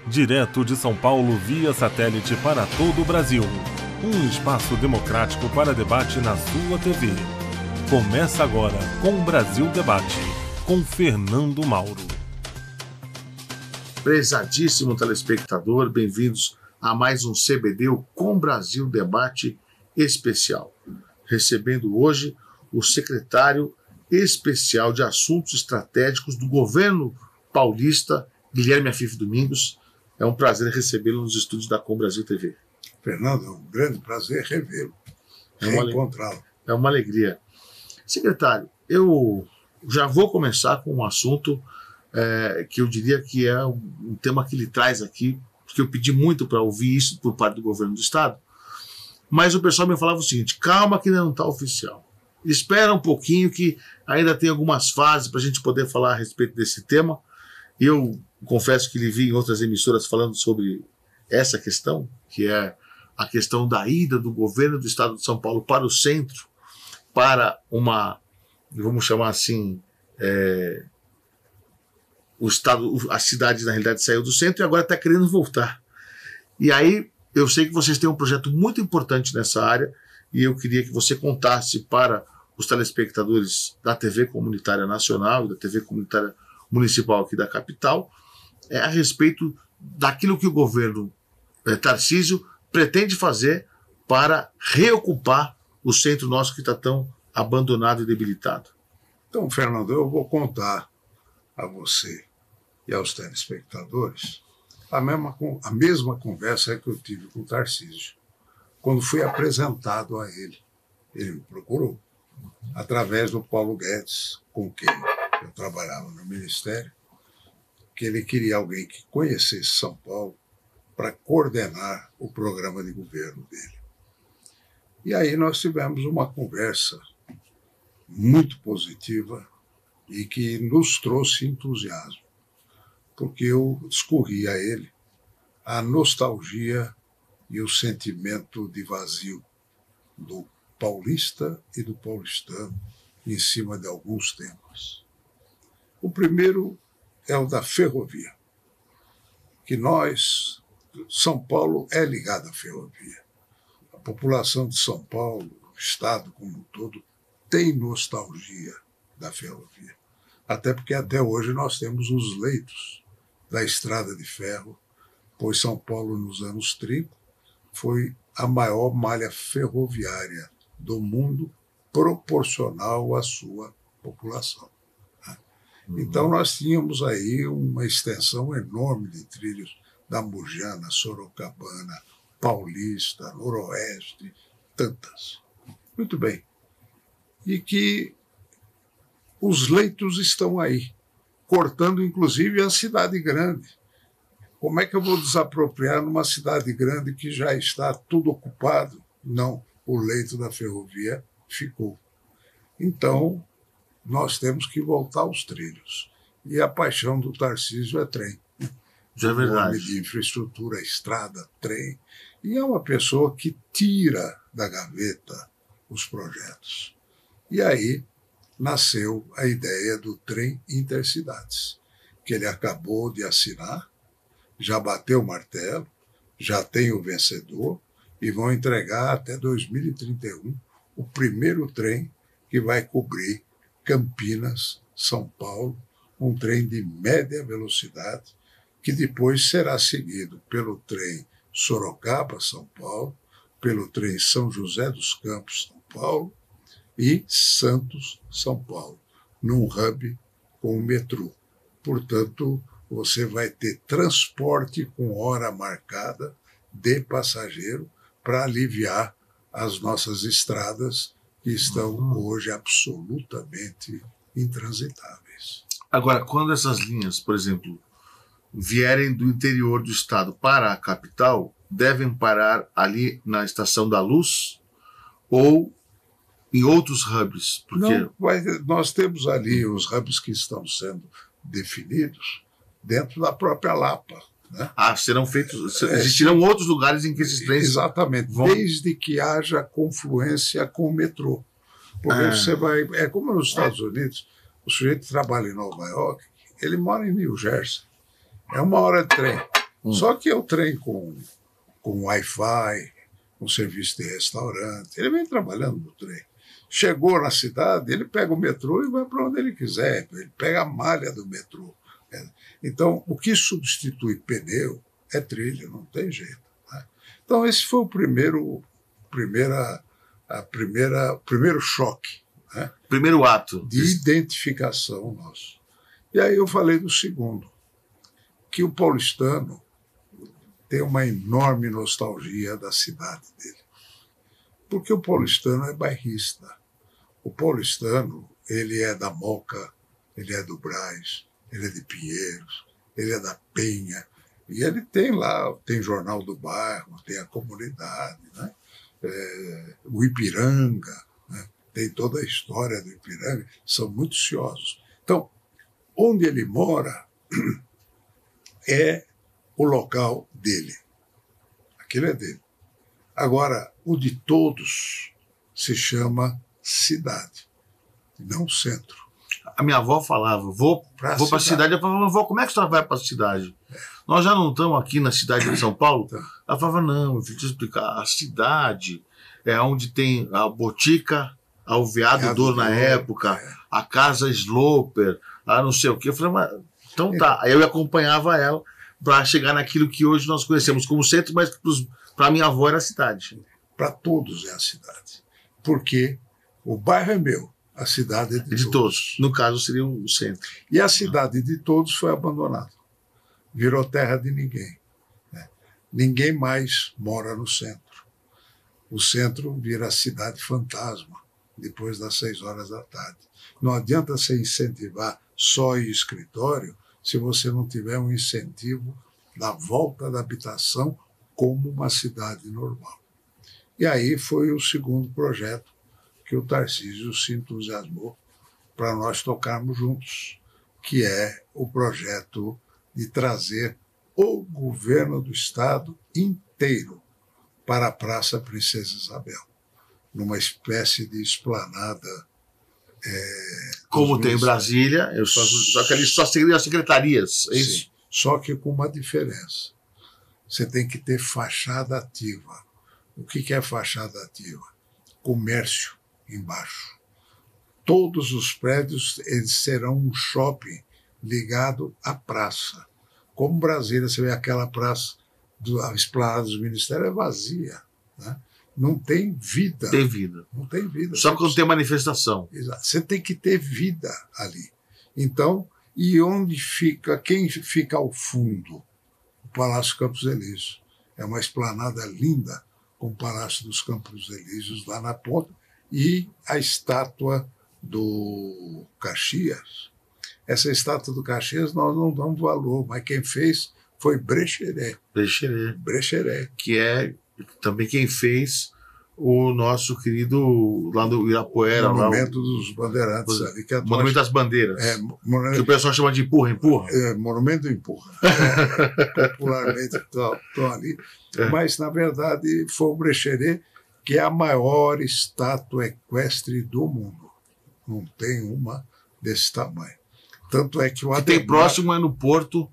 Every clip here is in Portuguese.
Direto de São Paulo via satélite para todo o Brasil. Um espaço democrático para debate na sua TV. Começa agora com o Brasil Debate, com Fernando Mauro. Prezadíssimo telespectador, bem-vindos a mais um CBD, o Com Brasil Debate especial. Recebendo hoje o secretário especial de Assuntos Estratégicos do governo paulista, Guilherme Afif Domingos. É um prazer recebê-lo nos estúdios da Com Brasil TV. Fernando, é um grande prazer revê-lo, reencontrá-lo. É uma alegria. Secretário, eu já vou começar com um assunto que eu diria que é um tema que ele traz aqui, porque eu pedi muito para ouvir isso por parte do governo do Estado, mas o pessoal me falava o seguinte: calma que ainda não está oficial. Espera um pouquinho que ainda tem algumas fases para a gente poder falar a respeito desse tema. Eu confesso que lhe vi em outras emissoras falando sobre essa questão, que é a questão da ida do governo do Estado de São Paulo para o centro, para uma, vamos chamar assim, a cidade na realidade saiu do centro e agora está querendo voltar. E aí eu sei que vocês têm um projeto muito importante nessa área e eu queria que você contasse para os telespectadores da TV Comunitária Nacional e da TV Comunitária Municipal aqui da capital, a respeito daquilo que o governo Tarcísio pretende fazer para reocupar o centro nosso que está tão abandonado e debilitado. Então, Fernando, eu vou contar a você e aos telespectadores a mesma conversa que eu tive com o Tarcísio, quando fui apresentado a ele. Ele me procurou, através do Paulo Guedes, com quem eu trabalhava no Ministério, que ele queria alguém que conhecesse São Paulo para coordenar o programa de governo dele. E aí nós tivemos uma conversa muito positiva e que nos trouxe entusiasmo, porque eu discorri a ele a nostalgia e o sentimento de vazio do paulista e do paulistano em cima de alguns temas. O primeiro é o da ferrovia, que São Paulo é ligado à ferrovia. A população de São Paulo, o Estado como um todo, tem nostalgia da ferrovia. Até porque até hoje nós temos os leitos da estrada de ferro, pois São Paulo, nos anos 30, foi a maior malha ferroviária do mundo, proporcional à sua população. Então nós tínhamos aí uma extensão enorme de trilhos da Mujana, Sorocabana, Paulista, Noroeste, tantas. Muito bem. E que os leitos estão aí, cortando inclusive a cidade grande. Como é que eu vou desapropriar numa cidade grande que já está tudo ocupado? Não, o leito da ferrovia ficou. Então, nós temos que voltar aos trilhos. E a paixão do Tarcísio é trem. Já é verdade. O nome de infraestrutura, estrada, trem. E é uma pessoa que tira da gaveta os projetos. E aí nasceu a ideia do trem intercidades, que ele acabou de assinar, já bateu o martelo, já tem o vencedor e vão entregar até 2031 o primeiro trem que vai cobrir Campinas, São Paulo, um trem de média velocidade, que depois será seguido pelo trem Sorocaba, São Paulo, pelo trem São José dos Campos, São Paulo, e Santos, São Paulo, num hub com o metrô. Portanto, você vai ter transporte com hora marcada de passageiro para aliviar as nossas estradas que estão hoje absolutamente intransitáveis. Agora, quando essas linhas, por exemplo, vierem do interior do estado para a capital, devem parar ali na Estação da Luz ou em outros hubs? Porque... Não, nós temos ali os hubs que estão sendo definidos dentro da própria Lapa. Né? Serão feitos. Existirão outros lugares em que esses trens. Exatamente, vão... desde que haja confluência com o metrô. Porque você vai. É como nos Estados Unidos, o sujeito trabalha em Nova York, ele mora em New Jersey. É 1 hora de trem. Só que é o trem com Wi-Fi, com serviço de restaurante. Ele vem trabalhando no trem. Chegou na cidade, ele pega o metrô e vai para onde ele quiser. Ele pega a malha do metrô. Então, o que substitui pneu é trilha, não tem jeito. Né? Então, esse foi o primeiro choque. Né? Primeiro ato. De identificação nosso. E aí eu falei do segundo, que o paulistano tem uma enorme nostalgia da cidade dele. Porque o paulistano é bairrista. O paulistano, ele é da Moca, ele é do Brás, ele é de Pinheiros, ele é da Penha. E ele tem lá, tem jornal do bairro, tem a comunidade, né? O Ipiranga, né? Tem toda a história do Ipiranga, são muito ciosos. Então, onde ele mora é o local dele. Aquilo é dele. Agora, o de todos se chama cidade, não centro. A minha avó falava, vou para a cidade. Eu falava, avó, como é que você vai para a cidade? Nós já não estamos aqui na cidade de São Paulo? Ela falava, não, eu vou te explicar. A cidade é onde tem a Botica, a Veado Dor na época, a Casa Sloper, a não sei o quê. Eu falei, mas, então tá. Aí eu acompanhava ela para chegar naquilo que hoje nós conhecemos como centro, mas para minha avó era a cidade. Para todos é a cidade. Porque o bairro é meu, a cidade é de todos. No caso, seria o centro. E a cidade de todos foi abandonada. Virou terra de ninguém. Né? Ninguém mais mora no centro. O centro vira cidade fantasma, depois das 6 horas da tarde. Não adianta você incentivar só em escritório se você não tiver um incentivo da volta da habitação como uma cidade normal. E aí foi o segundo projeto que o Tarcísio se entusiasmou para nós tocarmos juntos, que é o projeto de trazer o governo do Estado inteiro para a Praça Princesa Isabel, numa espécie de esplanada. Como tem em Brasília, só que ali só seriam as secretarias, é isso? Sim, só que com uma diferença. Você tem que ter fachada ativa. O que é fachada ativa? Comércio embaixo. Todos os prédios eles serão um shopping ligado à praça. Como Brasília, você vê aquela praça, a esplanada dos ministérios é vazia. Né? Não tem vida. Tem vida. Não tem vida. Só quando tem manifestação. Exato. Você tem que ter vida ali. Então, e onde fica, quem fica ao fundo? O Palácio Campos Elíseos. É uma esplanada linda, com o Palácio dos Campos Elíseos lá na ponta, e a estátua do Caxias. Essa estátua do Caxias nós não damos valor, mas quem fez foi Brecheret. Brecheret. Que é também quem fez o nosso querido lá do Irapuera. Monumento dos Bandeirantes. Ali, que Monumento das Bandeiras. Que o pessoal chama de empurra. Monumento do empurra. Popularmente estão ali. Mas, na verdade, foi o Brecheret, que é a maior estátua equestre do mundo. Não tem uma desse tamanho. Tanto é que o Ademar... tem próximo é no Porto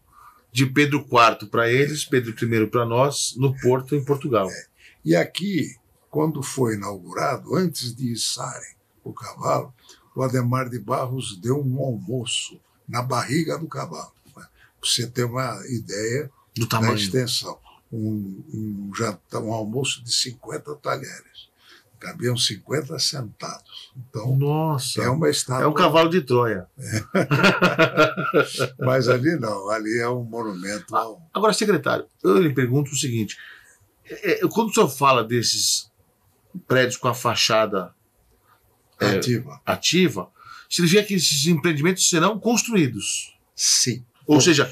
de Pedro IV para eles, Pedro I para nós, no Porto, em Portugal. E aqui, quando foi inaugurado, antes de içarem o cavalo, o Ademar de Barros deu um almoço na barriga do cavalo, para você ter uma ideia do tamanho. Da extensão. Um almoço de 50 talheres. Cabiam 50 sentados. Então, nossa, é uma estátua. É um cavalo de Troia. Mas ali não, ali é um monumento. Agora, secretário, eu lhe pergunto o seguinte: quando o senhor fala desses prédios com a fachada ativa, significa que esses empreendimentos serão construídos? Sim. Ou seja,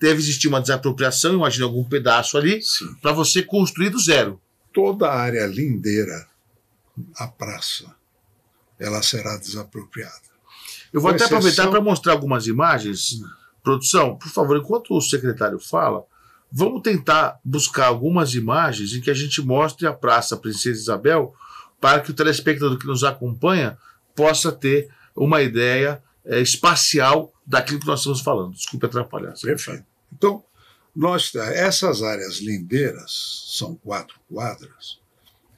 deve existir uma desapropriação, imagina algum pedaço ali, para você construir do zero. Toda a área lindeira, a praça, ela será desapropriada. Eu vou até aproveitar para mostrar algumas imagens. Produção, por favor, enquanto o secretário fala, vamos tentar buscar algumas imagens em que a gente mostre a Praça Princesa Isabel para que o telespectador que nos acompanha possa ter uma ideia espacial daquilo que nós estamos falando. Desculpe atrapalhar. Perfeito. Então, Essas áreas lindeiras, são 4 quadras,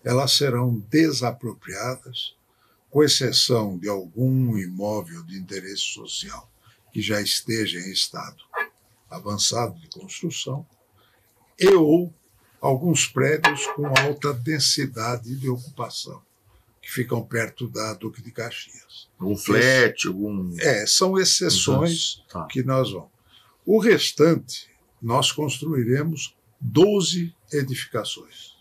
elas serão desapropriadas, com exceção de algum imóvel de interesse social que já esteja em estado avançado de construção, e ou alguns prédios com alta densidade de ocupação, que ficam perto da Duque de Caxias. Um flat, algum... São exceções que nós vamos. O restante, nós construiremos 12 edificações,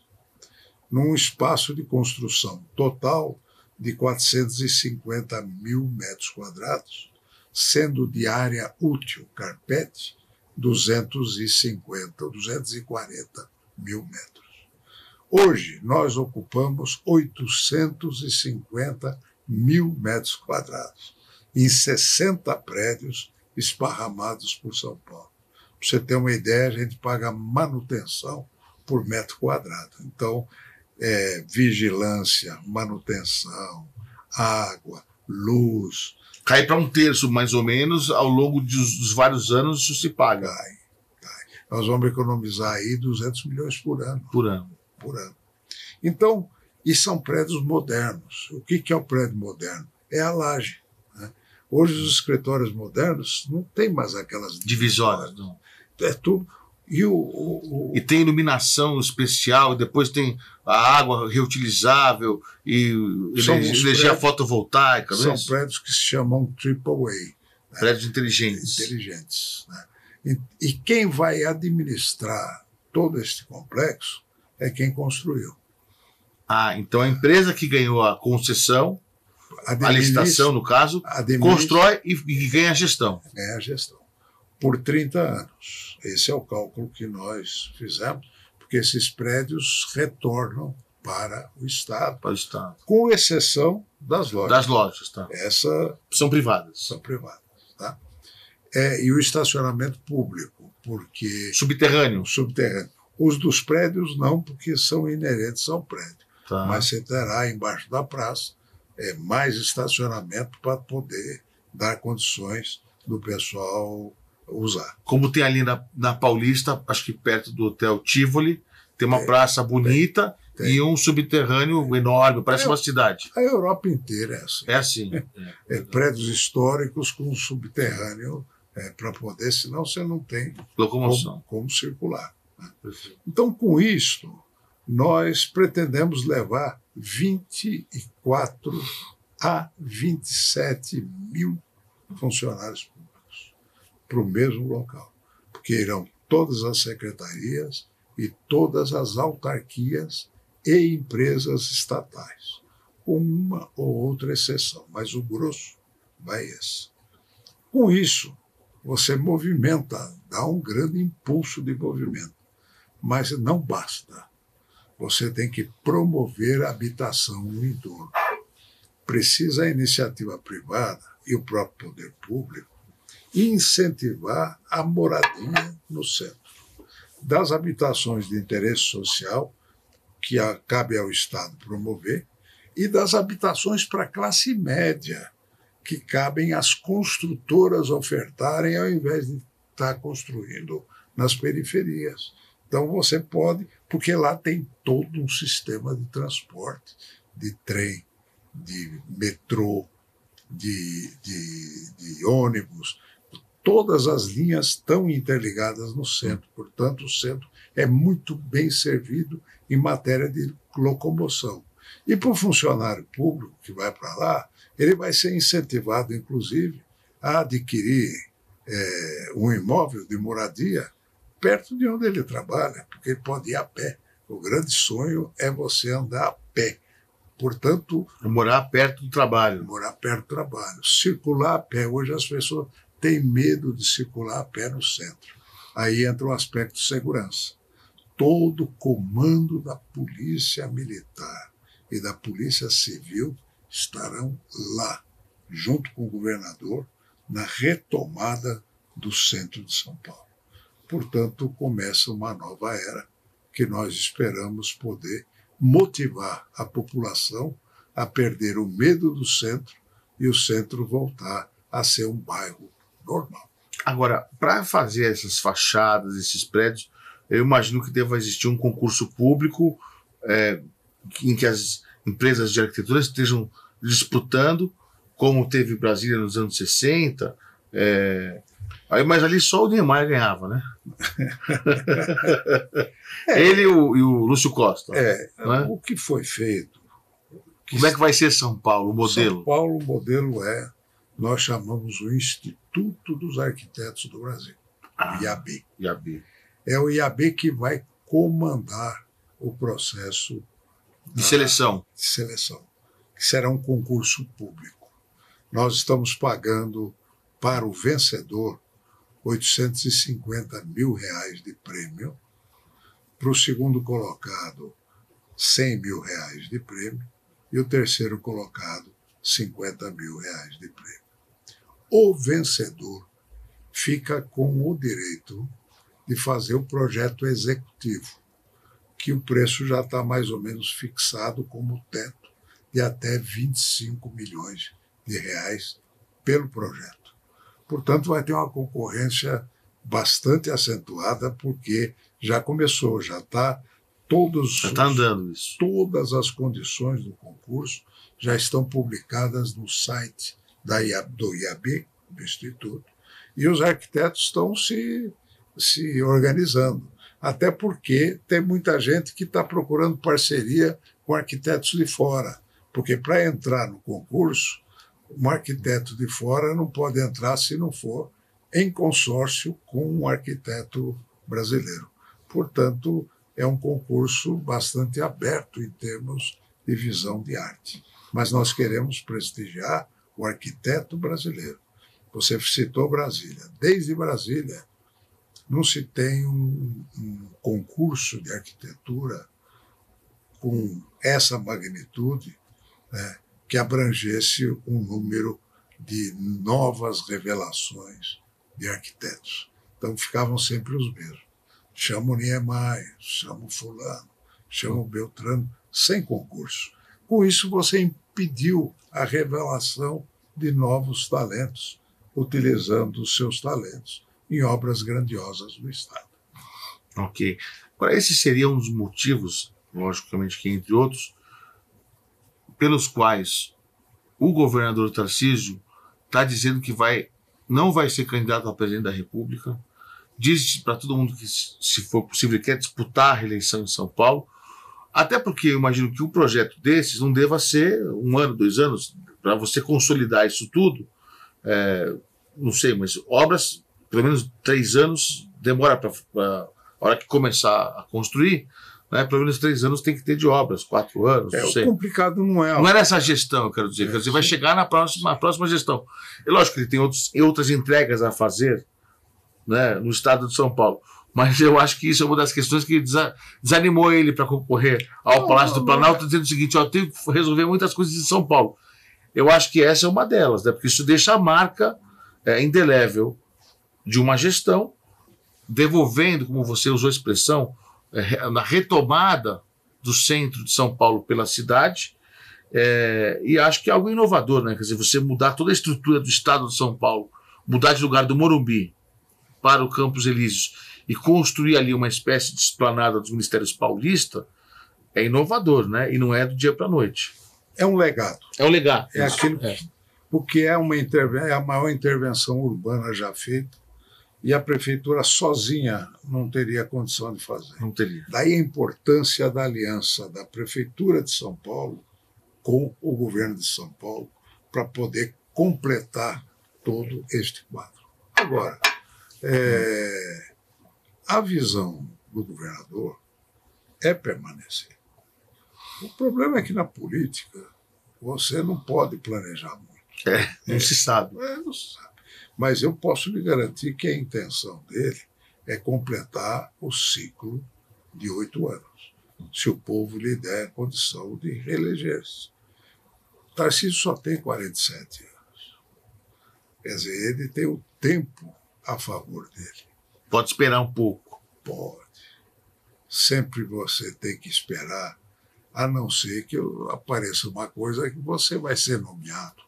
num espaço de construção total de 450 mil metros quadrados, sendo de área útil, carpete, 240 mil metros. Hoje, nós ocupamos 850 mil metros quadrados, em 60 prédios esparramados por São Paulo. Para você ter uma ideia, a gente paga manutenção por metro quadrado. Então, vigilância, manutenção, água, luz. Cai para 1/3, mais ou menos, ao longo dos vários anos, isso se paga. Cai. Nós vamos economizar aí 200 milhões por ano. Por ano. Então, e são prédios modernos. O que é o prédio moderno? É a laje. Né? Hoje, os escritórios modernos não tem mais aquelas divisórias. Não. É tudo. E tem iluminação especial, e depois tem a água reutilizável e energia fotovoltaica. São prédios que se chamam AAA. Né? Prédios inteligentes. Né? E quem vai administrar todo este complexo é quem construiu. Então a empresa que ganhou a concessão, a licitação, no caso, constrói e ganha a gestão. Ganha a gestão. Por 30 anos. Esse é o cálculo que nós fizemos, porque esses prédios retornam para o Estado. Com exceção das lojas. Das lojas, tá. São privadas. Tá? E o estacionamento público, porque... Subterrâneo. Os dos prédios não, porque são inerentes ao prédio. Tá. Mas você terá embaixo da praça mais estacionamento para poder dar condições do pessoal usar. Como tem ali na Paulista, acho que perto do Hotel Tivoli, tem uma praça bonita e um subterrâneo enorme, parece uma cidade. A Europa inteira é assim. É assim. Prédios históricos com subterrâneo para poder, senão você não tem locomoção. Como circular. Né? Então, com isto, nós pretendemos levar 24 a 27 mil funcionários públicos para o mesmo local, porque irão todas as secretarias e todas as autarquias e empresas estatais, com uma ou outra exceção, mas o grosso vai esse. Com isso, você movimenta, dá um grande impulso de movimento, mas não basta. Você tem que promover a habitação no entorno. Precisa a iniciativa privada e o próprio poder público incentivar a moradia no centro. Das habitações de interesse social, que cabe ao Estado promover, e das habitações para a classe média, que cabem às construtoras ofertarem, ao invés de estar construindo nas periferias. Então você pode, porque lá tem todo um sistema de transporte, de trem, de metrô, de ônibus. Todas as linhas estão interligadas no centro, portanto o centro é muito bem servido em matéria de locomoção. E para o funcionário público que vai para lá, ele vai ser incentivado, inclusive, a adquirir um imóvel de moradia perto de onde ele trabalha, porque ele pode ir a pé. O grande sonho é você andar a pé. Portanto... morar perto do trabalho. Morar perto do trabalho. Circular a pé. Hoje as pessoas têm medo de circular a pé no centro. Aí entra o aspecto de segurança. Todo o comando da Polícia Militar e da Polícia Civil estarão lá, junto com o governador, na retomada do centro de São Paulo. Portanto, começa uma nova era que nós esperamos poder motivar a população a perder o medo do centro e o centro voltar a ser um bairro normal. Agora, para fazer essas fachadas, esses prédios, eu imagino que deva existir um concurso público em que as empresas de arquitetura estejam disputando, como teve Brasília nos anos 60. Mas ali só o Niemeyer ganhava, né? Ele e o Lúcio Costa. Né? O que foi feito. Como é que vai ser São Paulo, o modelo? São Paulo, o modelo nós chamamos o Instituto dos Arquitetos do Brasil, o IAB. É o IAB que vai comandar o processo de seleção, que será um concurso público. Nós estamos pagando para o vencedor R$850 mil de prêmio, para o segundo colocado R$100 mil de prêmio e o terceiro colocado R$50 mil de prêmio. O vencedor fica com o direito de fazer o projeto executivo, que o preço já está mais ou menos fixado como teto de até R$25 milhões pelo projeto. Portanto, vai ter uma concorrência bastante acentuada, porque já começou, já está andando isso. Todas as condições do concurso já estão publicadas no site do IAB, do Instituto, e os arquitetos estão se organizando. Até porque tem muita gente que está procurando parceria com arquitetos de fora, porque para entrar no concurso, um arquiteto de fora não pode entrar se não for em consórcio com um arquiteto brasileiro. Portanto, é um concurso bastante aberto em termos de visão de arte. Mas nós queremos prestigiar o arquiteto brasileiro. Você citou Brasília. Desde Brasília, não se tem um concurso de arquitetura com essa magnitude, né, que abrangesse um número de novas revelações de arquitetos. Então ficavam sempre os mesmos. Chama o Niemeyer, chama o fulano, chama o Beltrano, sem concurso. Com isso, você impediu a revelação de novos talentos, utilizando os seus talentos em obras grandiosas do Estado. Ok. Agora, esses seriam os motivos, logicamente que entre outros, pelos quais o governador Tarcísio está dizendo que não vai ser candidato a presidente da República, diz para todo mundo que, se for possível, quer disputar a reeleição em São Paulo, até porque eu imagino que um projeto desses não deva ser 1 ano, 2 anos, para você consolidar isso tudo, não sei, mas obras, pelo menos 3 anos, demora para a hora que começar a construir, né, pelo menos 3 anos tem que ter de obras, 4 anos, não sei. O complicado não é... Não é nessa gestão, eu quero dizer. Vai chegar na próxima gestão. É lógico que ele tem outras entregas a fazer, né, no estado de São Paulo. Mas eu acho que isso é uma das questões que desanimou ele para concorrer ao Palácio do Planalto, dizendo o seguinte: eu tenho que resolver muitas coisas em São Paulo. Eu acho que essa é uma delas, né, porque isso deixa a marca indelével de uma gestão, devolvendo, como você usou a expressão, na retomada do centro de São Paulo pela cidade, e acho que é algo inovador, né? Quer dizer, você mudar toda a estrutura do estado de São Paulo, mudar de lugar do Morumbi para o Campos Elíseos e construir ali uma espécie de esplanada dos Ministérios Paulista, é inovador, né? E não é do dia para a noite. É um legado. É um legado. É aquilo porque é a maior intervenção urbana já feita, e a prefeitura sozinha não teria condição de fazer. Não teria. Daí a importância da aliança da Prefeitura de São Paulo com o governo de São Paulo para poder completar todo este quadro. Agora, a visão do governador é permanecer. O problema é que na política você não pode planejar muito. Não se sabe. Não se sabe. Mas eu posso lhe garantir que a intenção dele é completar o ciclo de 8 anos, se o povo lhe der a condição de reeleger-se. Tarcísio só tem 47 anos. Quer dizer, ele tem o tempo a favor dele. Pode esperar um pouco. Pode. Sempre você tem que esperar, a não ser que apareça uma coisa que você vai ser nomeado.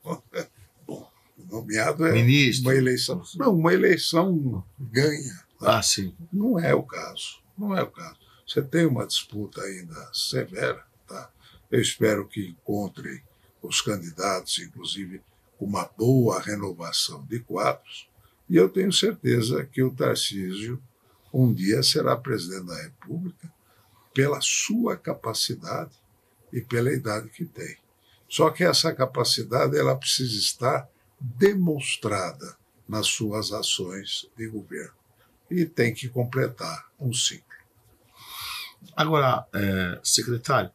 Bom, nomeado é Ministro. uma eleição. Não, uma eleição ganha. Ah, sim. Não é o caso. Não é o caso. Você tem uma disputa ainda severa, tá? Eu espero que encontrem os candidatos, inclusive, com uma boa renovação de quadros, e eu tenho certeza que o Tarcísio um dia será presidente da República pela sua capacidade e pela idade que tem. Só que essa capacidade ela precisa estar demonstrada nas suas ações de governo e tem que completar um ciclo. Agora, secretário,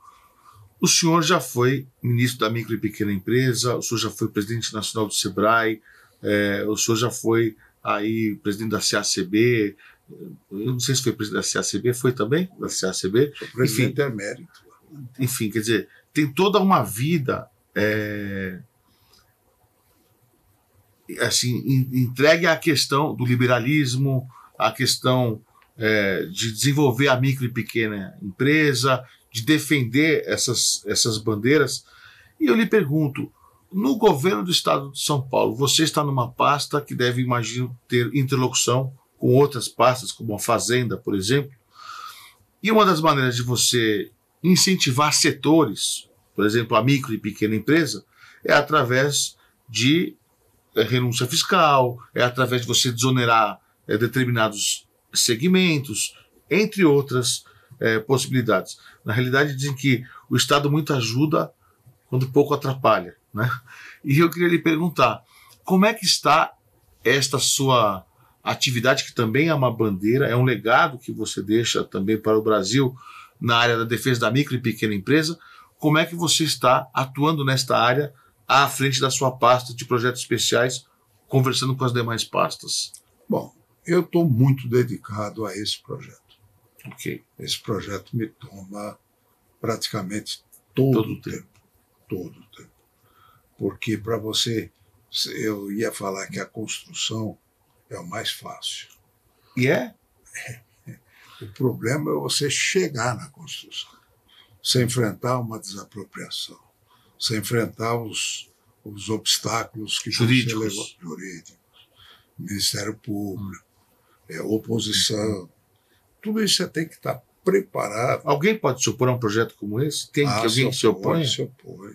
o senhor já foi ministro da micro e pequena empresa, o senhor já foi presidente nacional do SEBRAE, o senhor já foi aí presidente da CACB, eu não sei se foi presidente da CACB, foi também da CACB? O presidente é mérito. Enfim, quer dizer, tem toda uma vida assim, entregue à questão do liberalismo, à questão de desenvolver a micro e pequena empresa, de defender essas bandeiras. E eu lhe pergunto, no governo do estado de São Paulo, você está numa pasta que deve, imagino, ter interlocução com outras pastas, como a Fazenda, por exemplo, e uma das maneiras de você incentivar setores, por exemplo, a micro e pequena empresa, é através de renúncia fiscal, é através de você desonerar determinados segmentos, entre outras possibilidades. Na realidade, dizem que o Estado muito ajuda quando pouco atrapalha, né? E eu queria lhe perguntar, como é que está esta sua atividade, que também é uma bandeira, é um legado que você deixa também para o Brasil na área da defesa da micro e pequena empresa? Como é que você está atuando nesta área à frente da sua pasta de projetos especiais, conversando com as demais pastas? Bom, eu estou muito dedicado a esse projeto. Ok. Esse projeto me toma praticamente todo o tempo. Todo o tempo. Porque para você, eu ia falar que a construção é o mais fácil. E é? O problema é você chegar na construção. Você enfrentar uma desapropriação. Você enfrentar os obstáculos que jurídicos. Você levou, jurídicos, Ministério Público, oposição. Tudo isso você tem que estar preparado. Alguém pode se opor a um projeto como esse? Tem alguém que se opõe? Se opõe.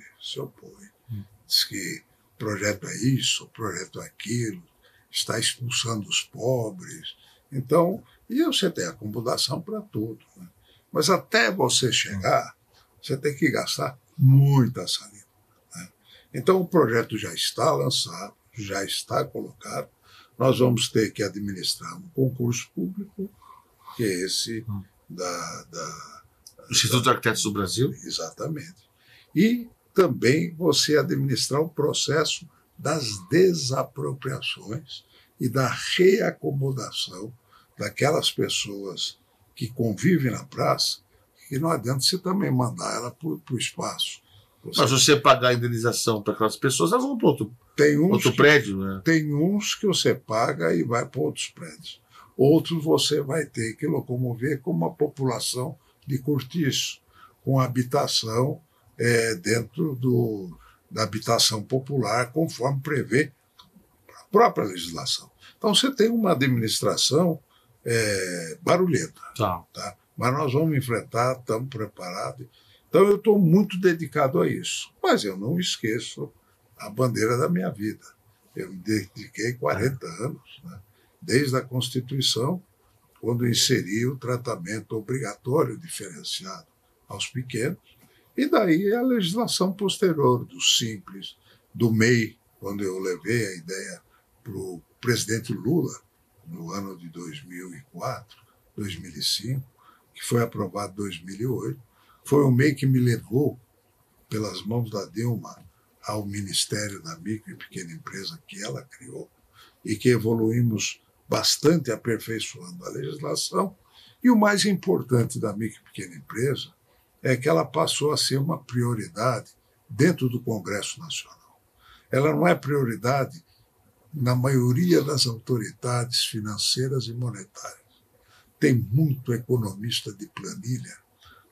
Diz que o projeto é isso, o projeto é aquilo, está expulsando os pobres. Então, e você tem acomodação para tudo. Né? Mas até você chegar, você tem que gastar muita saliva. Né? Então, o projeto já está lançado, já está colocado. Nós vamos ter que administrar um concurso público, que é esse Instituto de Arquitetos do Brasil. Exatamente. E também você administrar o processo das desapropriações e da reacomodação daquelas pessoas que convivem na praça, que não adianta você também mandar ela para o espaço. Mas você pagar a indenização para aquelas pessoas, elas vão para outro prédio, né? Tem uns que você paga e vai para outros prédios. Outros você vai ter que locomover com uma população de cortiço, com habitação dentro da habitação popular, conforme prevê a própria legislação. Então você tem uma administração barulhenta. Tá? Mas nós vamos enfrentar, estamos preparados. Então eu estou muito dedicado a isso. Mas eu não esqueço a bandeira da minha vida. Eu me dediquei 40 anos, né? Desde a Constituição, quando inseri o tratamento obrigatório diferenciado aos pequenos, e daí a legislação posterior do Simples, do MEI, quando eu levei a ideia para o presidente Lula, no ano de 2004, 2005, que foi aprovado em 2008, foi o MEI que me levou, pelas mãos da Dilma, ao Ministério da Micro e Pequena Empresa que ela criou, e que evoluímos bastante aperfeiçoando a legislação. E o mais importante da micro e pequena empresa é que ela passou a ser uma prioridade dentro do Congresso Nacional. Ela não é prioridade na maioria das autoridades financeiras e monetárias. Tem muito economista de planilha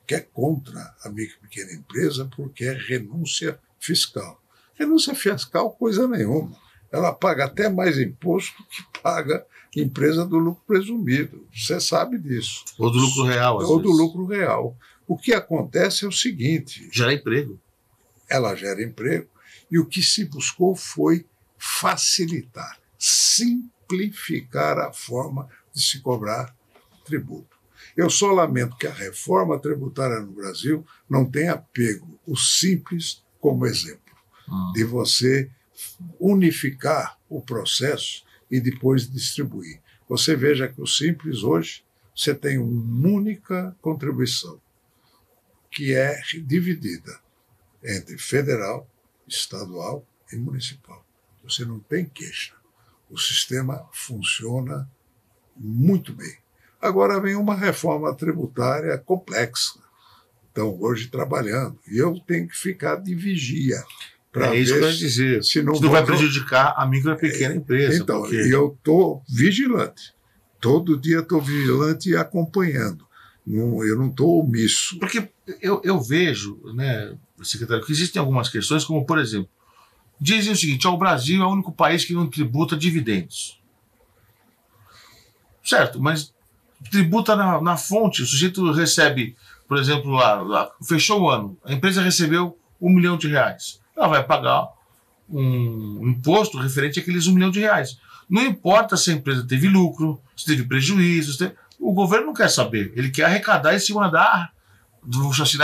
que é contra a micro e pequena empresa porque é renúncia fiscal. Renúncia fiscal, coisa nenhuma. ela paga até mais imposto que paga empresa do lucro presumido. Você sabe disso. Ou do lucro real. Ou do lucro real. O que acontece é o seguinte... Gera emprego. Ela gera emprego. E o que se buscou foi facilitar, simplificar a forma de se cobrar tributo. Eu só lamento que a reforma tributária no Brasil não tenha pego o simples como exemplo, de você unificar o processo e depois distribuir. Você veja que o simples hoje, você tem uma única contribuição, que é dividida entre federal, estadual e municipal. Você não tem queixa. O sistema funciona muito bem. Agora vem uma reforma tributária complexa. Estão hoje trabalhando. E eu tenho que ficar de vigia. É isso que eu ia dizer. Se não vai prejudicar a micro e a pequena empresa. Então, porque... eu estou vigilante. Todo dia estou vigilante e acompanhando. Eu não estou omisso. Porque eu vejo, né, secretário, que existem algumas questões, como, por exemplo, dizem o seguinte: o Brasil é o único país que não tributa dividendos. Certo, mas tributa na fonte. O sujeito recebe, por exemplo, fechou o ano, a empresa recebeu R$1 milhão. Ela vai pagar um imposto referente àqueles R$1 milhão. Não importa se a empresa teve lucro, se teve prejuízo, o governo não quer saber. Ele quer arrecadar em cima da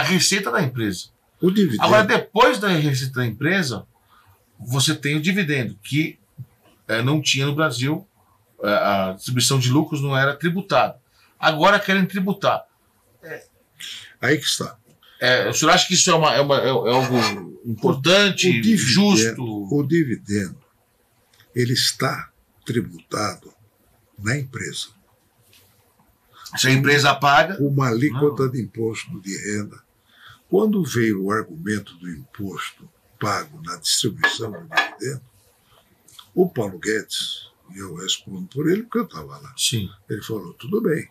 receita da empresa. O dividendo. Agora, depois da receita da empresa, você tem o dividendo, que não tinha no Brasil. A distribuição de lucros não era tributada. Agora querem tributar. Aí que está. O senhor acha que isso é algo importante, justo? O dividendo, ele está tributado na empresa. Se a empresa paga... Uma alíquota de imposto de renda. Quando veio o argumento do imposto pago na distribuição do dividendo, o Paulo Guedes, e eu respondo por ele porque eu estava lá, Sim. Ele falou, tudo bem,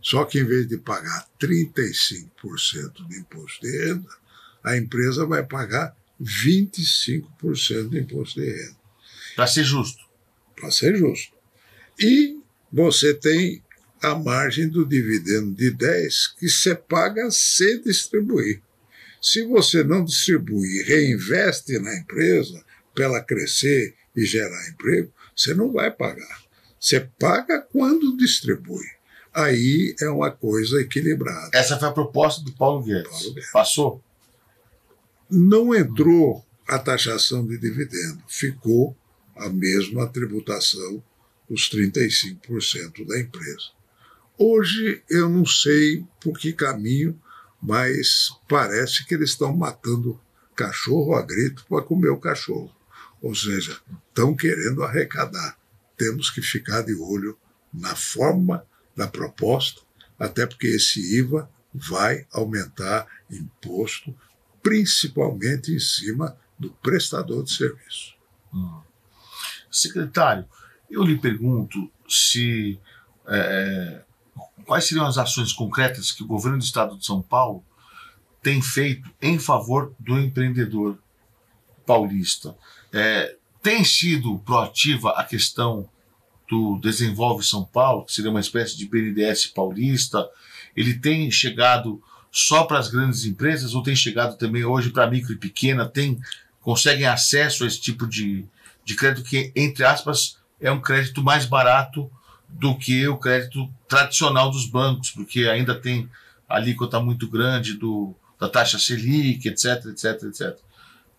só que em vez de pagar 35% de imposto de renda, a empresa vai pagar 25% de imposto de renda. Para ser justo. Para ser justo. E você tem a margem do dividendo de 10% que você paga sem distribuir. Se você não distribui e reinveste na empresa para ela crescer e gerar emprego, você não vai pagar. Você paga quando distribui. Aí é uma coisa equilibrada. Essa foi a proposta do Paulo Guedes. Passou? Não entrou a taxação de dividendo. Ficou a mesma tributação, os 35% da empresa. Hoje eu não sei por que caminho, mas parece que eles estão matando cachorro a grito para comer o cachorro. Ou seja, estão querendo arrecadar. Temos que ficar de olho na forma da proposta, até porque esse IVA vai aumentar imposto, principalmente em cima do prestador de serviço. Secretário, eu lhe pergunto se quais seriam as ações concretas que o governo do Estado de São Paulo tem feito em favor do empreendedor paulista. Tem sido proativa a questão do Desenvolve São Paulo, que seria uma espécie de BNDES paulista? Ele tem chegado só para as grandes empresas ou tem chegado também hoje para a micro e pequena? Conseguem acesso a esse tipo de crédito que, entre aspas, é um crédito mais barato do que o crédito tradicional dos bancos, porque ainda tem a alíquota muito grande da taxa Selic, etc, etc, etc.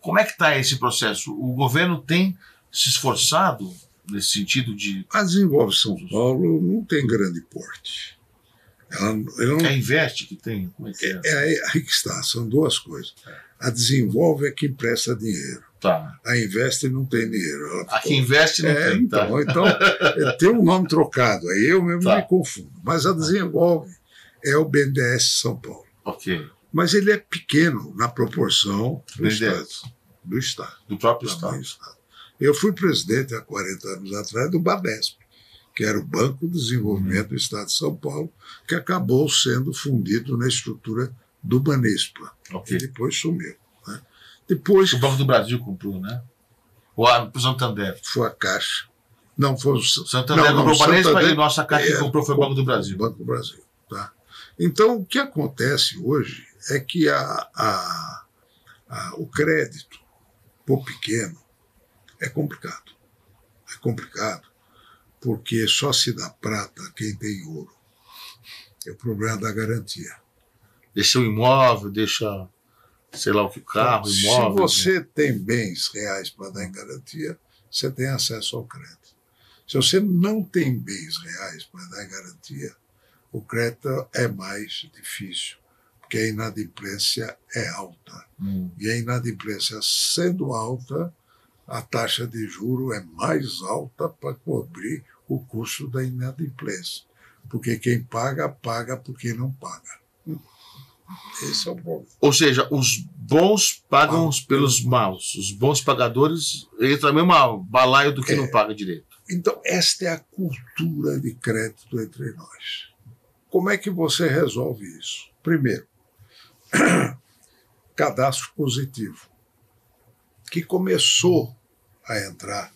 Como é que está esse processo? O governo tem se esforçado nesse sentido de... A Desenvolve São Paulo não tem grande porte. Ela não... É a Investe que tem? Como é que é? Aí que está, são duas coisas. A Desenvolve é que empresta dinheiro. Tá. A Investe não tem dinheiro. A que investe não tem. Então, tem um nome trocado, aí eu mesmo me confundo. Mas a Desenvolve é o BNDES São Paulo. Ok. Mas ele é pequeno na proporção do Estado. Do próprio Estado. Eu fui presidente há 40 anos atrás do Badesp, que era o Banco de Desenvolvimento do Estado de São Paulo, que acabou sendo fundido na estrutura do Banespa. Okay. E depois sumiu. Né? Depois, o Banco do Brasil comprou, né? O Santander. Foi a Caixa. Não, foi o Santander comprou o Banespa e nossa Caixa que comprou foi o Banco do Brasil. O Banco do Brasil. Tá? Então, o que acontece hoje é que o crédito por pequeno é complicado. É complicado porque só se dá prata a quem tem ouro. É o problema da garantia. Deixa o imóvel, deixa, sei lá o que, carro, imóvel. Se você tem bens reais para dar em garantia, você tem acesso ao crédito. Se você não tem bens reais para dar em garantia, o crédito é mais difícil, porque a inadimplência é alta. E a inadimplência sendo alta, a taxa de juros é mais alta para cobrir o custo da inadimplência. Porque quem paga, paga por quem não paga. Esse é o problema. Ou seja, os bons pagam pelos maus. Os bons pagadores entram no mesmo balaio do que não paga direito. Então, esta é a cultura de crédito entre nós. Como é que você resolve isso? Primeiro, cadastro positivo, que começou a entrar,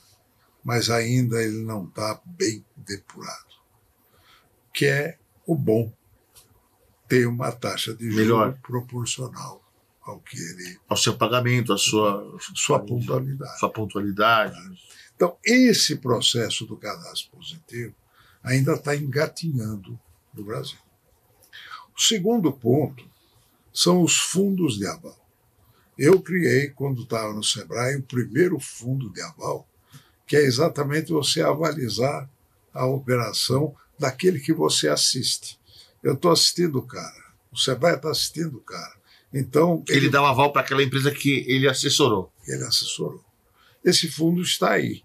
mas ainda ele não está bem depurado, que é o bom ter uma taxa de juros proporcional ao que ele... Ao seu pagamento, à sua pontualidade. Sua pontualidade. Então, esse processo do cadastro positivo ainda está engatinhando no Brasil. O segundo ponto são os fundos de aval. Eu criei, quando estava no Sebrae, o primeiro fundo de aval, que é exatamente você avalizar a operação daquele que você assiste. Eu estou assistindo o cara, o Sebrae está assistindo o cara. Então, ele dá um aval para aquela empresa que ele assessorou. Ele assessorou. Esse fundo está aí,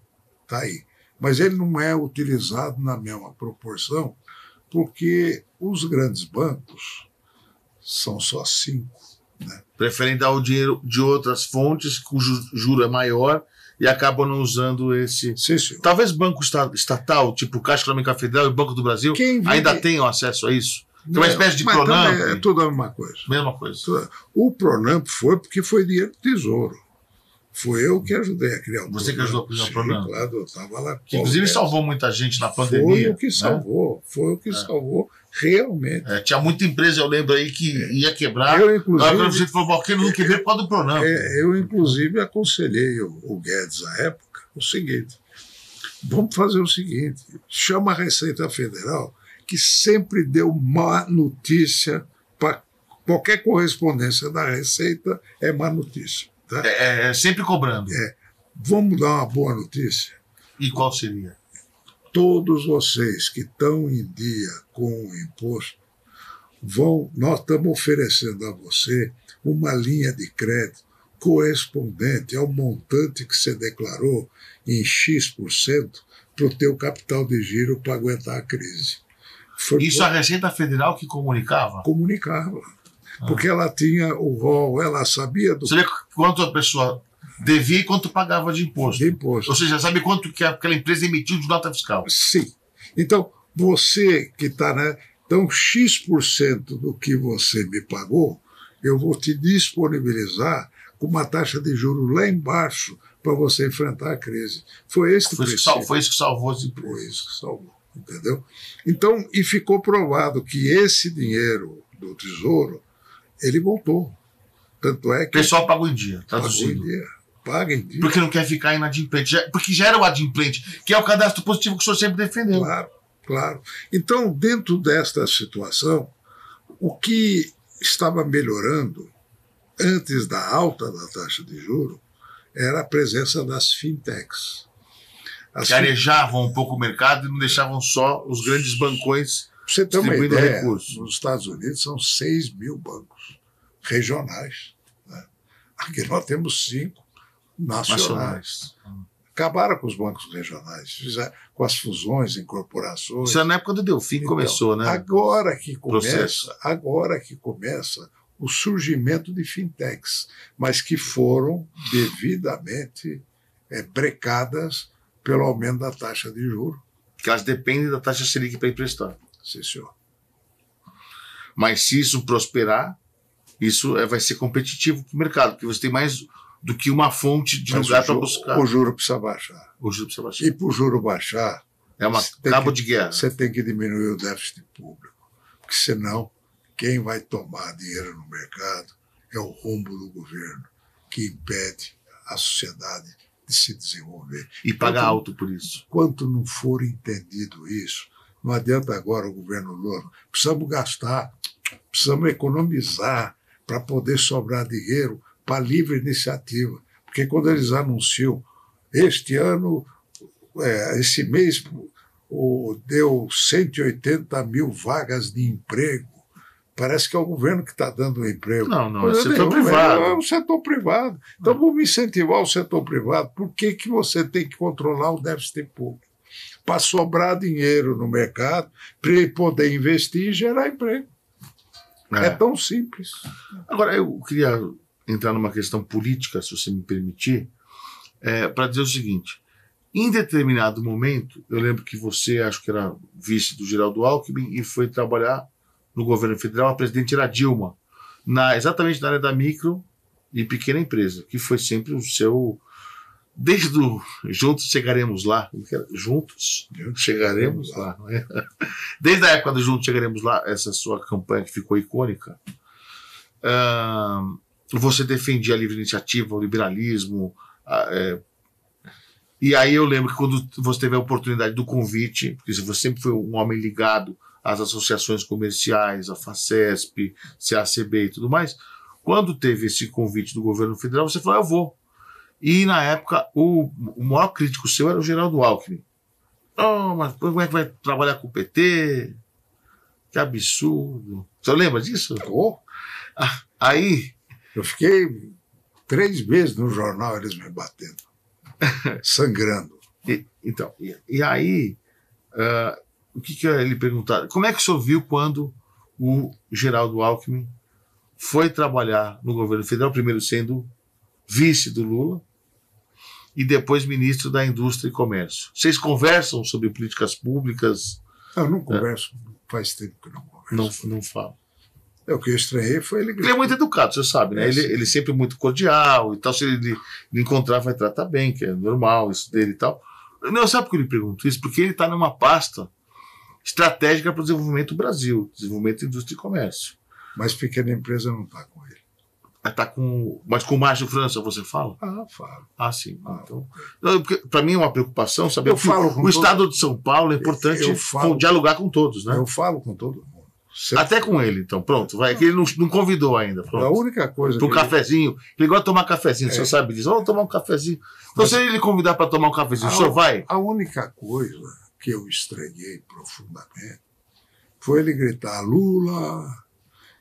mas ele não é utilizado na mesma proporção, porque os grandes bancos são só 5. Né? Preferem dar o dinheiro de outras fontes, cujo juro é maior, e acabam não usando esse... Sim, senhor. Talvez banco estatal, tipo Caixa Econômica Federal e Banco do Brasil, ainda tenham acesso a isso? Tem uma espécie de Pronamp. É tudo a mesma coisa. Mesma coisa. O Pronamp foi porque foi dinheiro do Tesouro. Foi eu que ajudei a criar o Você que ajudou a criar o Pronamp. Claro, eu estava lá. Que inclusive salvou muita gente na pandemia. Foi o que salvou, salvou realmente. Tinha muita empresa, eu lembro aí, que ia quebrar. Eu, inclusive... A gente falou, que não quebrei por causa do Pronamp. Eu, inclusive, aconselhei o Guedes, à época, o seguinte: vamos fazer o seguinte, chama a Receita Federal, que sempre deu má notícia para qualquer correspondência da Receita, é má notícia. Tá? Sempre cobrando. Vamos dar uma boa notícia? E qual seria? Todos vocês que estão em dia com o imposto, nós estamos oferecendo a você uma linha de crédito correspondente ao montante que você declarou em X% para o teu capital de giro para aguentar a crise. Isso a Receita Federal que comunicava? Comunicava. Porque ela tinha o rol, ela sabia do... Você vê quanto a pessoa devia e quanto pagava de imposto. Ou seja, sabe quanto que aquela empresa emitiu de nota fiscal. Sim. Então, você que está... Então, X% do que você me pagou, eu vou te disponibilizar com uma taxa de juros lá embaixo para você enfrentar a crise. Foi isso que salvou esse preço. Foi isso que salvou. Entendeu? Então, e ficou provado que esse dinheiro do Tesouro, ele voltou. Tanto é que... O pessoal pagou em dia, traduzindo. Paga em dia. Porque não quer ficar inadimplente. Porque já era o adimplente, que é o cadastro positivo que o senhor sempre defendeu. Claro. Então, dentro desta situação, o que estava melhorando antes da alta da taxa de juros era a presença das fintechs. Que arejavam um pouco o mercado e não deixavam só os grandes bancões você tem uma ideia, recursos. Nos Estados Unidos são 6 mil bancos regionais. Né? Aqui nós temos 5 nacionais. Acabaram com os bancos regionais, fizeram com as fusões, incorporações. Isso é na época do Delfim que começou, né? Agora que começa o surgimento de fintechs, mas que foram devidamente brecadas pelo aumento da taxa de juros. Que elas dependem da taxa Selic para emprestar. Sim, senhor. Mas se isso prosperar, isso vai ser competitivo para o mercado, porque você tem mais do que uma fonte de lugar para buscar. O juro precisa baixar. O juro precisa baixar. E para o juro baixar, é uma cabo de guerra. Você tem que diminuir o déficit público. Porque senão, quem vai tomar dinheiro no mercado é o rombo do governo, que impede a sociedade de se desenvolver. E paga alto por isso. Quanto não for entendido isso, não adianta agora o governo Lula. Precisamos gastar, precisamos economizar para poder sobrar dinheiro para livre iniciativa. Porque quando eles anunciam, este ano, esse mês, deu 180 mil vagas de emprego. Parece que é o governo que está dando o emprego. Não, é o setor privado. É o setor privado. Então vamos incentivar o setor privado. Por que você tem que controlar o déficit público? Para sobrar dinheiro no mercado, para ele poder investir e gerar emprego. É tão simples. Agora, eu queria entrar numa questão política, se você me permitir, para dizer o seguinte. Em determinado momento, eu lembro que você, acho que era vice do Geraldo Alckmin, e foi trabalhar no governo federal, a presidente era Dilma, exatamente na área da micro e pequena empresa, que foi sempre o seu... Desde o Juntos Chegaremos Lá, Juntos Chegaremos Lá, não é? Desde a época do Juntos Chegaremos Lá, essa sua campanha que ficou icônica, você defendia a livre iniciativa, o liberalismo, e aí eu lembro que quando você teve a oportunidade do convite, porque você sempre foi um homem ligado às associações comerciais, a FACESP, CACB e tudo mais, quando teve esse convite do governo federal, você falou, eu vou. E na época, o maior crítico seu era o Geraldo Alckmin. Oh, mas como é que vai trabalhar com o PT? Que absurdo. Você lembra disso? Aí... Eu fiquei 3 meses no jornal, eles me batendo. Sangrando. E aí, o que ele perguntaram? Como é que o senhor viu quando o Geraldo Alckmin foi trabalhar no governo federal, primeiro sendo vice do Lula e depois ministro da Indústria e Comércio? Vocês conversam sobre políticas públicas? Eu não converso, faz tempo que eu não converso. Não falo. O que eu estranhei foi ele... Ele é muito educado, você sabe, né? Ele sempre muito cordial e tal. Se ele encontrar, vai tratar bem, que é normal isso dele e tal. Não, sabe por que eu lhe pergunto isso? Porque ele está numa pasta estratégica para o desenvolvimento do Brasil, desenvolvimento da indústria e comércio. Mas pequena empresa não está com ele. Mas com o Márcio França você fala? Falo. Sim. Então, para mim é uma preocupação saber que o Estado de São Paulo é importante dialogar com todos, né? Eu falo com todo mundo. Até com ele, então, pronto, vai, que ele não convidou ainda. Pronto. A única coisa. Para um cafezinho, ele gosta de tomar cafezinho, o senhor sabe disso. Vamos tomar um cafezinho. Então, se ele convidar para tomar um cafezinho, o senhor vai? A única coisa que eu estranhei profundamente foi ele gritar Lula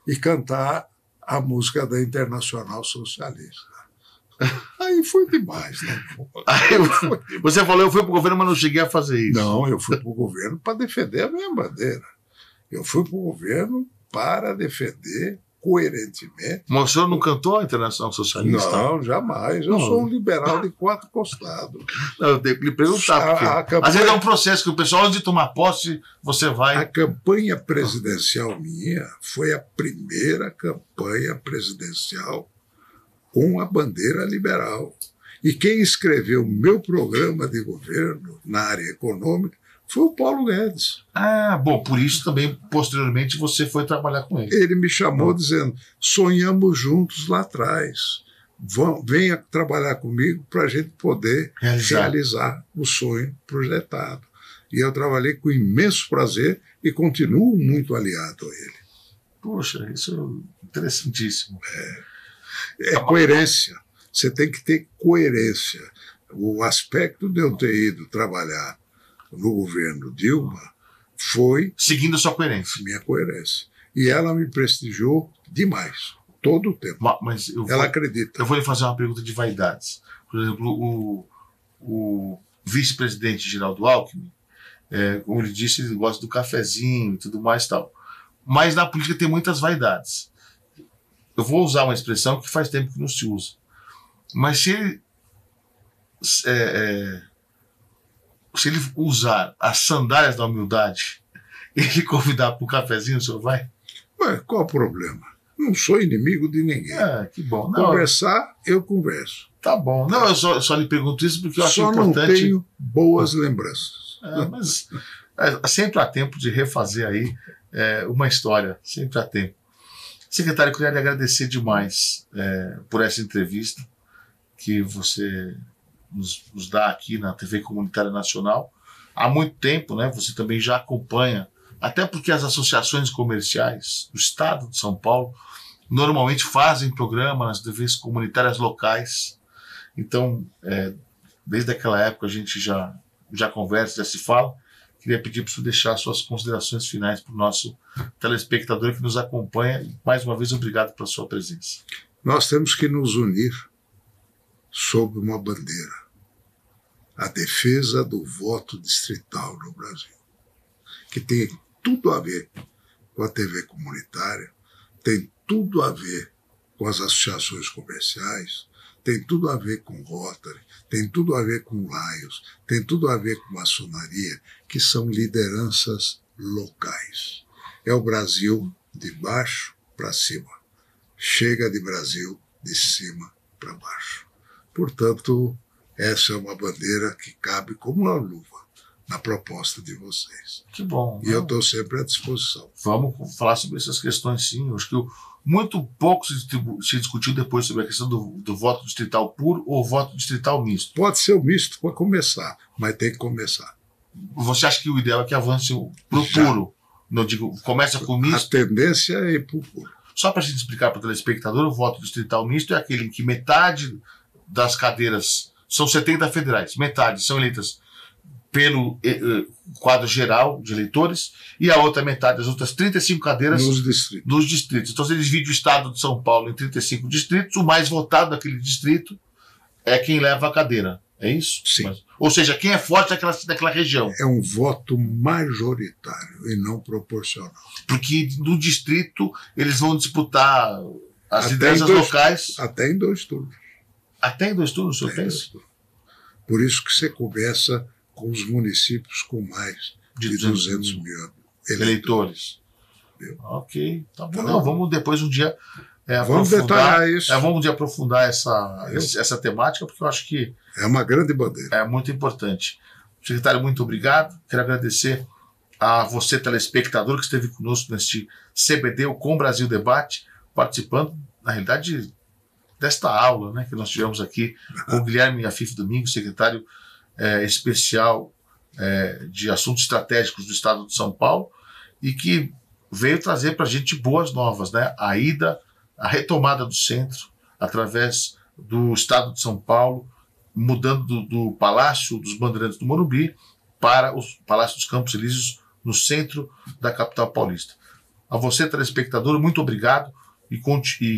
e cantar a música da Internacional Socialista. Aí foi demais, né? Você falou, eu fui para o governo, mas não cheguei a fazer isso. Não, eu fui para o governo para defender a minha bandeira. Eu fui para o governo para defender coerentemente. Mas o senhor não cantou a Internacional Socialista? Não, jamais. Eu sou um liberal de 4 costados. Não, eu tenho que lhe perguntar, porque às vezes é um processo que o pessoal, antes de tomar posse, você vai... A campanha presidencial minha foi a primeira campanha presidencial com a bandeira liberal. E quem escreveu o meu programa de governo na área econômica foi o Paulo Guedes. Bom, por isso também, posteriormente, você foi trabalhar com ele. Ele me chamou dizendo, sonhamos juntos lá atrás. Venha trabalhar comigo para a gente poder realizar o sonho projetado. E eu trabalhei com imenso prazer e continuo muito aliado a ele. Poxa, isso é interessantíssimo. É coerência. Você tem que ter coerência. O aspecto de eu ter ido trabalhar no governo Dilma foi... Seguindo a sua coerência. Minha coerência. E ela me prestigiou demais, todo o tempo. Mas ela acredita. Eu vou lhe fazer uma pergunta de vaidades. Por exemplo, o vice-presidente Geraldo Alckmin, como ele disse, ele gosta do cafezinho e tudo mais e tal. Mas na política tem muitas vaidades. Eu vou usar uma expressão que faz tempo que não se usa. Mas se ele... se ele usar as sandálias da humildade e ele convidar para o cafezinho, o senhor vai? Mas qual o problema? Não sou inimigo de ninguém. Que bom. Não, Conversar, eu converso. tá bom. Não, eu só lhe pergunto isso porque eu acho Só importante. não tenho boas lembranças. Mas sempre há tempo de refazer aí uma história. Sempre há tempo. Secretário, eu queria lhe agradecer demais por essa entrevista que você nos dá aqui na TV Comunitária Nacional. Há muito tempo, né? Você também já acompanha, até porque as associações comerciais do Estado de São Paulo normalmente fazem programa nas TVs comunitárias locais. Então, desde aquela época a gente já conversa, já se fala. Queria pedir para o senhor deixar suas considerações finais para o nosso telespectador que nos acompanha. Mais uma vez, obrigado pela sua presença. Nós temos que nos unir sob uma bandeira: a defesa do voto distrital no Brasil, que tem tudo a ver com a TV comunitária, tem tudo a ver com as associações comerciais, tem tudo a ver com Rotary, tem tudo a ver com Lions, tem tudo a ver com maçonaria, que são lideranças locais. É o Brasil de baixo para cima. Chega de Brasil de cima para baixo. Portanto, essa é uma bandeira que cabe como uma luva na proposta de vocês. Que bom. E eu estou sempre à disposição. Vamos falar sobre essas questões, sim. Eu acho que muito pouco se discutiu depois sobre a questão do voto distrital puro ou voto distrital misto. Pode ser o misto para começar, mas tem que começar. Você acha que o ideal é que avance para o puro? Não digo, começa com o misto? A tendência é ir para o puro. Só para a gente explicar para o telespectador, o voto distrital misto é aquele em que metade das cadeiras, são 70 federais, metade são eleitas pelo quadro geral de eleitores e a outra metade, as outras 35 cadeiras nos distritos. Então, se ele divide o estado de São Paulo em 35 distritos, o mais votado daquele distrito é quem leva a cadeira. É isso? Sim. Ou seja, quem é forte daquela região. É um voto majoritário e não proporcional. Porque no distrito eles vão disputar as lideranças locais. Até em 2 turnos. Até em 2 turnos, o senhor pensa? Por isso que você começa com os municípios com mais de 200 mil eleitores. Ok, tá bom. Não, vamos depois um dia vamos detalhar isso. Vamos um dia aprofundar essa temática, porque eu acho que é uma grande bandeira. É muito importante. Secretário, muito obrigado. Quero agradecer a você, telespectador, que esteve conosco neste CBD, o Com Brasil Debate, participando, na realidade, desta aula, né, que nós tivemos aqui com o Guilherme Afif Domingos, secretário especial de Assuntos Estratégicos do Estado de São Paulo, e que veio trazer para a gente boas novas, né? A retomada do centro, através do Estado de São Paulo, mudando do Palácio dos Bandeirantes do Morumbi para o Palácio dos Campos Elíseos, no centro da capital paulista. A você, telespectador, muito obrigado e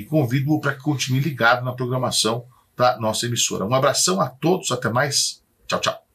convido-o para que continue ligado na programação da nossa emissora. Um abração a todos, até mais. Tchau, tchau.